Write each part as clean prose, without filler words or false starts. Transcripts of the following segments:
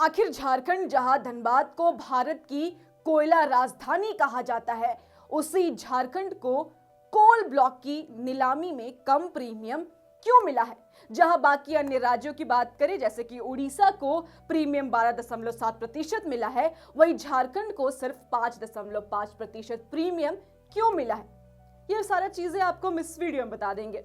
आखिर झारखंड जहां धनबाद को भारत की कोयला राजधानी कहा जाता है, उसी झारखंड को कोल ब्लॉक की नीलामी में कम प्रीमियम क्यों मिला है? जहां बाकी अन्य राज्यों की बात करें, जैसे कि उड़ीसा को प्रीमियम 12.7% मिला है, वहीं झारखंड को सिर्फ 5.5% प्रीमियम क्यों मिला है? ये सारा चीजें आपको हम इस वीडियो में बता देंगे।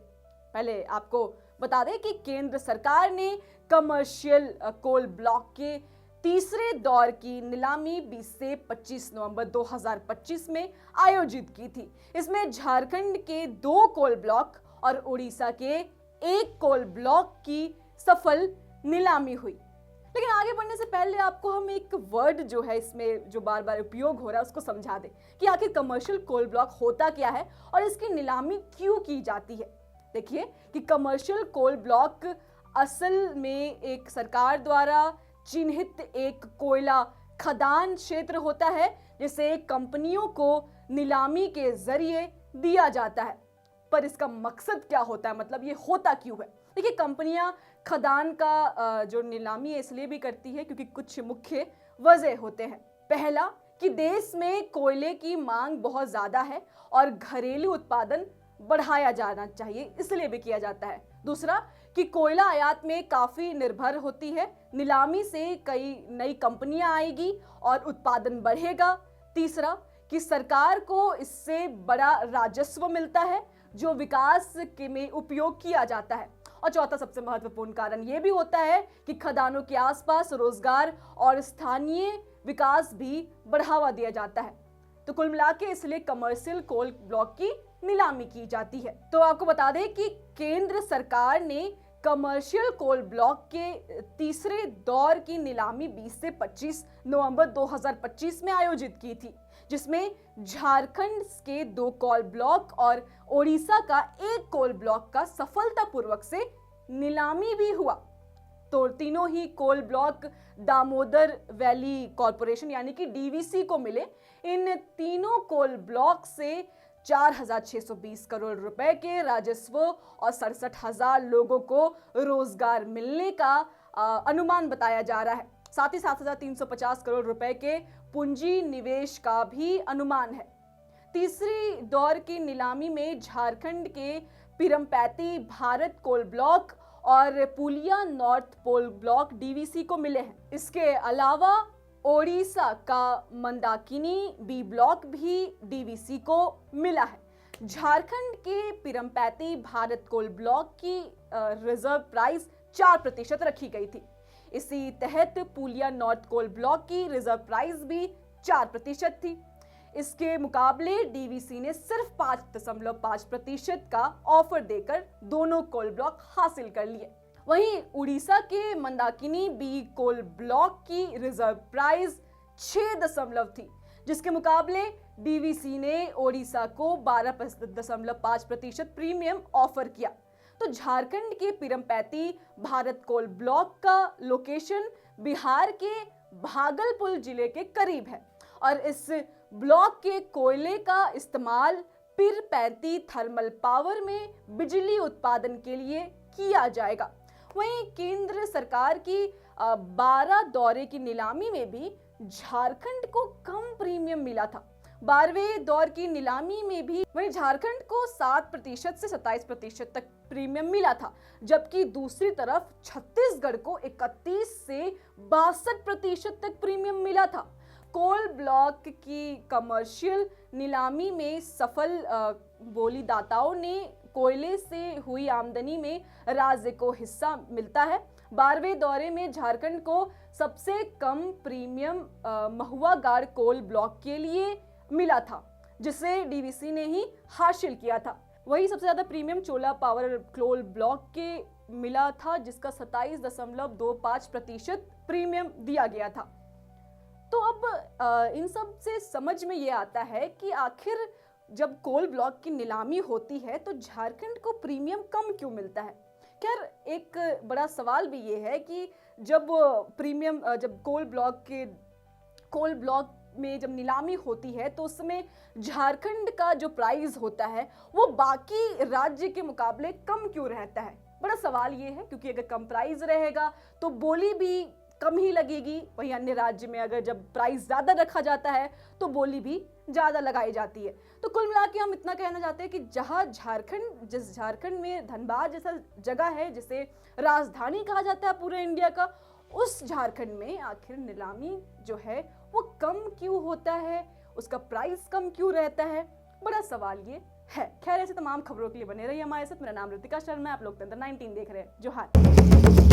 पहले आपको बता दें कि केंद्र सरकार ने कमर्शियल कोल ब्लॉक के तीसरे दौर की नीलामी 20 से 25 नवंबर 2025 में आयोजित की थी। इसमें झारखंड के 2 कोल ब्लॉक और उड़ीसा के 1 कोल ब्लॉक की सफल नीलामी हुई। लेकिन आगे बढ़ने से पहले आपको हम एक वर्ड जो है इसमें जो बार बार उपयोग हो रहा है उसको समझा दें कि आखिर कमर्शियल कोल ब्लॉक होता क्या है और इसकी नीलामी क्यों की जाती है। देखिए कि कमर्शियल कोल ब्लॉक असल में एक सरकार द्वारा चिन्हित एक कोयला खदान क्षेत्र होता है, जिसे कंपनियों को नीलामी के जरिए दिया जाता है। पर इसका मकसद क्या होता है, मतलब ये होता क्यों है? देखिए, कंपनियां खदान का जो नीलामी है इसलिए भी करती है क्योंकि कुछ मुख्य वजह होते हैं। पहला कि देश में कोयले की मांग बहुत ज्यादा है और घरेलू उत्पादन बढ़ाया जाना चाहिए, इसलिए भी किया जाता है। दूसरा कि कोयला आयात में काफी निर्भर होती है, नीलामी से कई नई कंपनियां आएगी और उत्पादन बढ़ेगा। तीसरा कि सरकार को इससे बड़ा राजस्व मिलता है जो विकास के में उपयोग किया जाता है। और चौथा सबसे महत्वपूर्ण कारण यह भी होता है कि खदानों के आसपास रोजगार और स्थानीय विकास भी बढ़ावा दिया जाता है। तो कुल मिला के इसलिए कमर्शियल कोल ब्लॉक की नीलामी की जाती है। तो आपको बता दें कि केंद्र सरकार ने कमर्शियल कोल ब्लॉक के तीसरे दौर की नीलामी 20 से 25 नवंबर 2025 में आयोजित की थी, जिसमें झारखंड के 2 कोल ब्लॉक और ओडिशा का 1 कोल ब्लॉक का सफलतापूर्वक से नीलामी भी हुआ। तो तीनों ही coal block Damodar valley corporation यानी कि डीवीसी को मिले। इन तीनों कोल ब्लॉक से 4,620 करोड़ रुपए के राजस्व और 67,000 लोगों को रोजगार मिलने का अनुमान बताया जा रहा है। साथ ही 7,350 करोड़ रुपए के पूंजी निवेश का भी अनुमान है। तीसरी दौर की नीलामी में झारखंड के पिरमपैती भारत कोल ब्लॉक और पुलिया नॉर्थ कोल ब्लॉक डीवीसी को मिले हैं। इसके अलावा ओडिशा का मंदाकिनी बी ब्लॉक भी डीवीसी को मिला है। झारखंड के पिरमपैती भारत कोल ब्लॉक की रिजर्व प्राइस 4% रखी गई थी। इसी तहत पुलिया नॉर्थ कोल ब्लॉक की रिजर्व प्राइस भी 4% थी। इसके मुकाबले डीवीसी ने सिर्फ 5.5% का ऑफर देकर दोनों कोल ब्लॉक हासिल कर लिए। वहीं उड़ीसा के मंदाकिनी बी कोल ब्लॉक की रिजर्व प्राइस 6 थी, जिसके मुकाबले डीवीसी ने ओडिशा को 12.5% प्रीमियम ऑफर किया। तो झारखंड के पिरमपैती भारत कोल ब्लॉक का लोकेशन बिहार के भागलपुर जिले के करीब है और इस ब्लॉक के कोयले का इस्तेमाल पिरपैती थर्मल पावर में बिजली उत्पादन के लिए किया जाएगा। वहीं केंद्र सरकार की 12 दौरे की नीलामी में भी झारखंड को कम प्रीमियम मिला था। 12वें दौर की नीलामी में भी वहीं झारखंड को 7% से 27% तक प्रीमियम मिला था, जबकि दूसरी तरफ छत्तीसगढ़ को 31 से 62% तक प्रीमियम मिला था। कोल ब्लॉक की कमर्शियल नीलामी में सफल बोलीदाताओं ने कोयले से हुई आमदनी में राज्य को हिस्सा मिलता है। 12वें दौरे में झारखंड को सबसे कम प्रीमियम महुआगाड़ कोल ब्लॉक के लिए मिला था, जिसे डीवीसी ने ही हासिल किया था। वही सबसे ज्यादा प्रीमियम चोला पावर कोल ब्लॉक के मिला था, जिसका 27.25% प्रीमियम दिया गया था। तो अब इन सब से समझ में ये आता है कि आखिर जब कोल ब्लॉक की नीलामी होती है तो झारखंड को प्रीमियम कम क्यों मिलता है। खैर, एक बड़ा सवाल भी ये है कि जब कोल ब्लॉक में जब नीलामी होती है तो उसमें झारखंड का जो प्राइस होता है वो बाकी राज्य के मुकाबले कम क्यों रहता है। बड़ा सवाल ये है, क्योंकि अगर कम प्राइस रहेगा तो बोली भी कम ही लगेगी, वहीं अन्य राज्य में अगर जब प्राइस ज़्यादा रखा जाता है तो बोली भी ज़्यादा लगाई जाती है। तो कुल मिला के हम इतना कहना चाहते हैं कि जिस झारखंड में धनबाद जैसा जगह है जिसे राजधानी कहा जाता है पूरे इंडिया का, उस झारखंड में आखिर नीलामी जो है वो कम क्यों होता है, उसका प्राइस कम क्यों रहता है, बड़ा सवाल ये है। खैर, ऐसे तमाम खबरों के लिए बने रहिए हमारे साथ। मेरा नाम ऋतिका शर्मा है, आप लोग तंत्र 19 देख रहे हैं। जोहार।